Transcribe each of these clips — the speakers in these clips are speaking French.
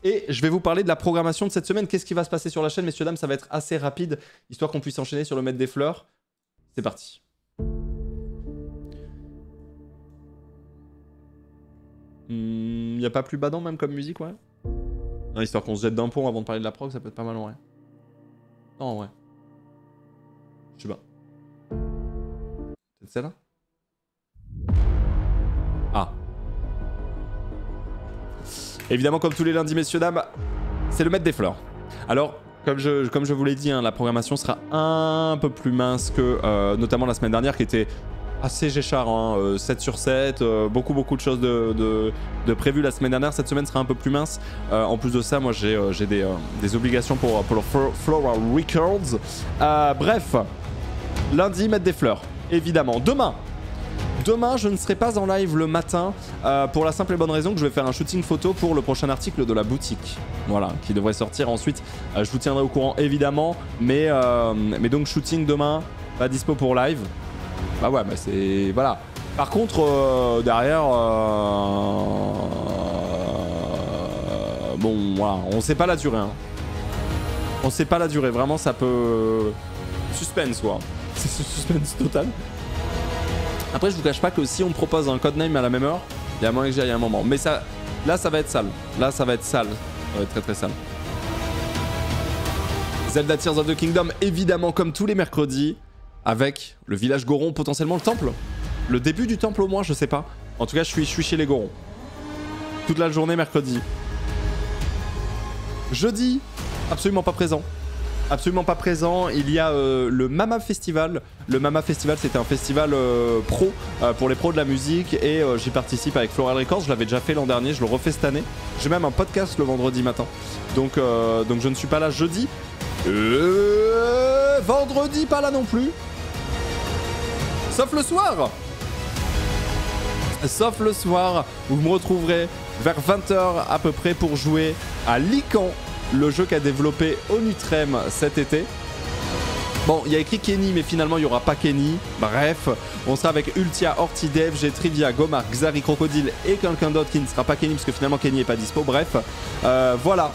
Et je vais vous parler de la programmation de cette semaine. Qu'est-ce qui va se passer sur la chaîne, messieurs, dames? Ça va être assez rapide, histoire qu'on puisse enchaîner sur le Maître des Fleurs. C'est parti. Y a pas plus badant même comme musique, ouais. Non, histoire qu'on se jette d'un pont avant de parler de la prog, ça peut être pas mal en vrai. Non, en vrai. Je sais pas. C'est celle-là? Ah. Évidemment, comme tous les lundis, messieurs, dames, c'est le Maître des Fleurs. Alors, comme je vous l'ai dit, hein, la programmation sera un peu plus mince que notamment la semaine dernière qui était assez géchard, hein, 7 sur 7, beaucoup de choses de prévues la semaine dernière. Cette semaine sera un peu plus mince. En plus de ça, moi j'ai des obligations pour le Floral Records. Bref, lundi, Maître des Fleurs, évidemment. Demain, je ne serai pas en live le matin pour la simple et bonne raison que je vais faire un shooting photo pour le prochain article de la boutique. Voilà, qui devrait sortir ensuite. Je vous tiendrai au courant évidemment, mais donc shooting demain, pas dispo pour live. Bah ouais, bah c'est... Voilà. Par contre, derrière... bon, voilà, on sait pas la durée. Hein. On sait pas la durée, vraiment ça peut... Suspense, quoi. C'est suspense total. Après, je vous cache pas que si on me propose un codename à la même heure, il y a moyen que j'y aille un moment. Mais ça... Là, ça va être sale. Là, ça va être sale. Ça va être très très sale. Zelda Tears of the Kingdom, évidemment, comme tous les mercredis. Avec le village Goron, potentiellement le temple. Le début du temple au moins, je sais pas. En tout cas, je suis chez les Gorons. Toute la journée mercredi. Jeudi, absolument pas présent. Absolument pas présent. Il y a le Mama Festival. Le Mama Festival, c'était un festival pro pour les pros de la musique. Et j'y participe avec Floral Records. Je l'avais déjà fait l'an dernier, je le refais cette année. J'ai même un podcast le vendredi matin. Donc je ne suis pas là jeudi. Vendredi, pas là non plus. Sauf le soir. Sauf le soir, où vous me retrouverez vers 20h à peu près pour jouer à Lycan, le jeu qu'a développé Onutrem cet été. Bon, il y a écrit Kenny, mais finalement il n'y aura pas Kenny. Bref, on sera avec Ultia, Ortidev, Trivia, Gomar, Xari, Crocodile et quelqu'un d'autre qui ne sera pas Kenny, parce que finalement Kenny n'est pas dispo. Bref, voilà.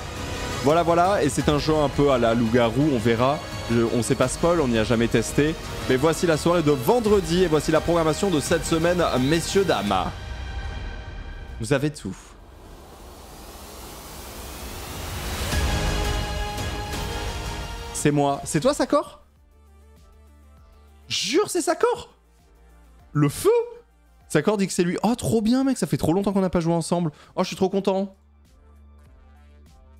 Voilà, et c'est un jeu un peu à la loup-garou, on verra. On sait pas spoil, on n'y a jamais testé. Mais voici la soirée de vendredi et voici la programmation de cette semaine, messieurs, dames. Vous avez tout. C'est moi. C'est toi, Sakor? Jure, c'est Sakor? Le feu? Sakor dit que c'est lui. Oh, trop bien, mec, ça fait trop longtemps qu'on n'a pas joué ensemble. Oh, je suis trop content.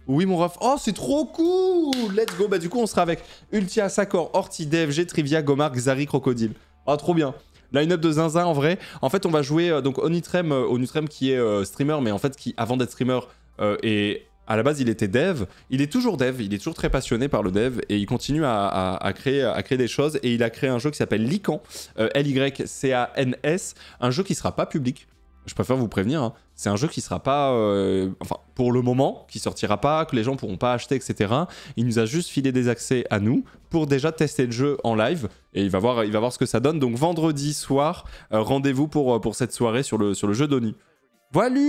Oui, mon ref. Oh, c'est trop cool. Let's go. Bah, du coup, on sera avec Ultia, Sakor, Ortidev, Trivia, Gomar, Xari, Crocodile. Oh, trop bien. Line-up de zinzin, en vrai. En fait, on va jouer donc Onutrem qui est streamer, mais en fait, qui, avant d'être streamer, et à la base, il était dev. Il est toujours dev. Il est toujours très passionné par le dev et il continue à créer des choses. Et il a créé un jeu qui s'appelle Lycan, Lycans, un jeu qui sera pas public. Je préfère vous prévenir, hein. C'est un jeu qui sera pas... enfin, pour le moment, qui sortira pas, que les gens pourront pas acheter, etc. Il nous a juste filé des accès à nous pour déjà tester le jeu en live. Et il va voir ce que ça donne. Donc vendredi soir, rendez-vous pour cette soirée sur le jeu d'ONU. Voilà.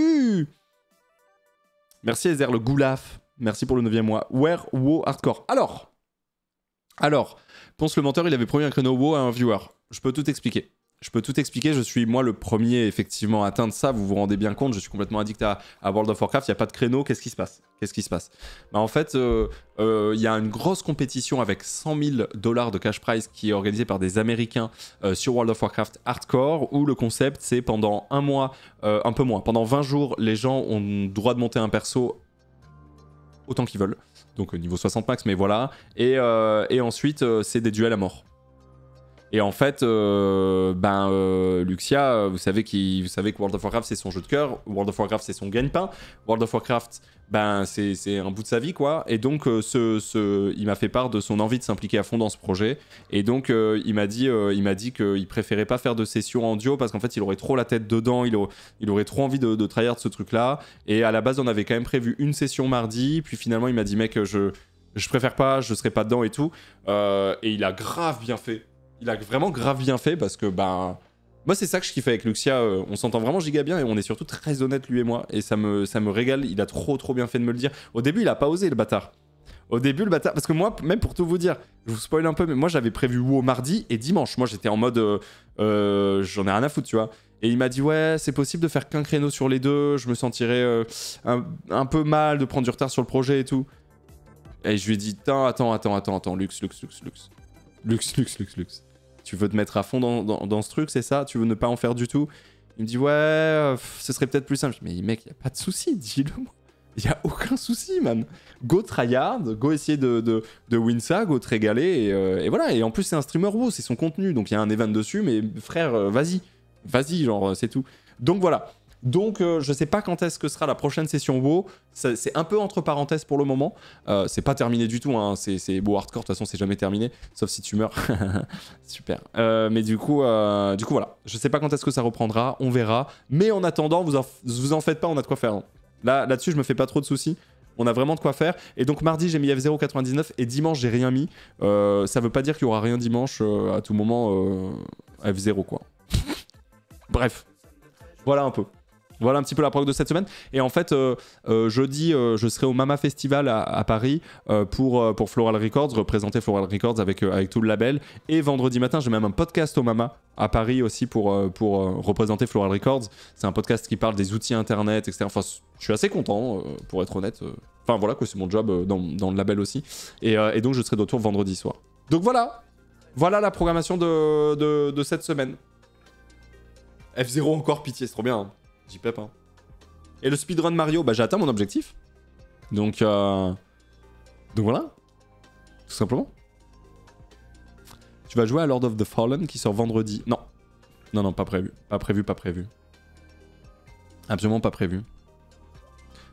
Merci Ezer, le Goulaf. Merci pour le 9e mois. Where Wo Hardcore. Alors, Ponce le menteur, il avait promis un créneau WoW à un viewer. Je peux tout expliquer. Je suis moi le premier effectivement à atteindre ça, vous vous rendez bien compte, je suis complètement addict à World of Warcraft, il n'y a pas de créneau, qu'est-ce qui se passe? Bah, en fait, il y a une grosse compétition avec 100 000 $ de cash prize qui est organisée par des Américains sur World of Warcraft Hardcore, où le concept c'est pendant un mois, un peu moins, pendant 20 jours, les gens ont le droit de monter un perso autant qu'ils veulent, donc niveau 60 max, mais voilà, et ensuite c'est des duels à mort. Et en fait, Luxia, vous savez que World of Warcraft c'est son jeu de cœur, World of Warcraft c'est son gagne-pain, World of Warcraft, c'est un bout de sa vie quoi. Et donc il m'a fait part de son envie de s'impliquer à fond dans ce projet. Et donc il m'a dit qu'il préférait pas faire de session en duo parce qu'en fait il aurait trop la tête dedans, il aurait trop envie de tryhard ce truc là. Et à la base on avait quand même prévu une session mardi, puis finalement il m'a dit mec je préfère pas, je serai pas dedans et tout. Et il a grave bien fait. Il a vraiment grave bien fait parce que Moi, c'est ça que je kiffe avec Luxia. On s'entend vraiment giga bien et on est surtout très honnête, lui et moi. Et ça me régale. Il a trop bien fait de me le dire. Au début, il a pas osé, le bâtard. Au début, le bâtard. Parce que moi, même pour tout vous dire, je vous spoil un peu, mais moi, j'avais prévu WoW mardi et dimanche. Moi, j'étais en mode. J'en ai rien à foutre, tu vois. Et il m'a dit, ouais, c'est possible de faire qu'un créneau sur les deux. Je me sentirais un peu mal de prendre du retard sur le projet et tout. Et je lui ai dit, attends, Lux. Tu veux te mettre à fond dans ce truc, c'est ça? Tu veux ne pas en faire du tout? Il me dit, ouais, ce serait peut-être plus simple. Je dis, mais mec, y a pas de souci, dis-le-moi. Y a aucun souci, man. Go tryhard, go essayer de win ça, go te régaler. Et voilà. Et en plus, c'est un streamer WoW, c'est son contenu. Donc il y a un event dessus, mais frère, vas-y, genre, c'est tout. Donc voilà. Donc, je sais pas quand est-ce que sera la prochaine session WoW. C'est un peu entre parenthèses pour le moment. C'est pas terminé du tout. Hein. C'est WoW Hardcore. De toute façon, c'est jamais terminé. Sauf si tu meurs. Super. Mais du coup, voilà. Je sais pas quand est-ce que ça reprendra. On verra. Mais en attendant, vous en faites pas. On a de quoi faire. Hein. Là-dessus, je me fais pas trop de soucis. On a vraiment de quoi faire. Et donc, mardi, j'ai mis F099. Et dimanche, j'ai rien mis. Ça veut pas dire qu'il y aura rien dimanche. À tout moment, F0, quoi. Bref. Voilà un peu. Voilà un petit peu la prog de cette semaine. Et en fait, jeudi, je serai au Mama Festival à Paris pour Floral Records, représenter Floral Records avec tout le label. Et vendredi matin, j'ai même un podcast au Mama à Paris aussi pour représenter Floral Records. C'est un podcast qui parle des outils internet, etc. Enfin, je suis assez content, pour être honnête. Enfin voilà, c'est mon job dans le label aussi. Et donc, je serai de retour vendredi soir. Donc voilà. Voilà la programmation de cette semaine. F0 encore, pitié, c'est trop bien. Hein. J'y pep, hein. Et le speedrun Mario, bah j'ai atteint mon objectif. Donc voilà. Tout simplement. Tu vas jouer à Lord of the Fallen qui sort vendredi. Non. Non, pas prévu. Pas prévu. Absolument pas prévu.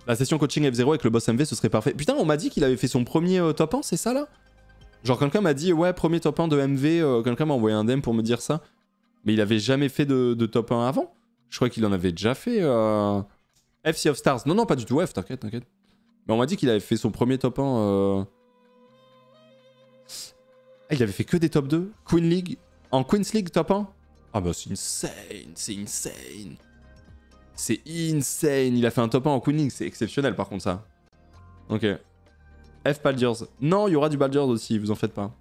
La session coaching F0 avec le boss MV, ce serait parfait. Putain, on m'a dit qu'il avait fait son premier top 1, c'est ça là? Genre quelqu'un m'a dit, ouais, premier top 1 de MV, quelqu'un m'a envoyé un DM pour me dire ça. Mais il avait jamais fait de top 1 avant? Je crois qu'il en avait déjà fait. F Sea of Stars. Non, pas du tout. F, t'inquiète. Mais on m'a dit qu'il avait fait son premier top 1. Ah, il avait fait que des top 2. Queen League. En Queen's League, top 1. Ah bah c'est insane. C'est insane. Il a fait un top 1 en Queen League. C'est exceptionnel par contre ça. Ok. F Baldur's. Non, il y aura du Baldur's aussi, vous en faites pas.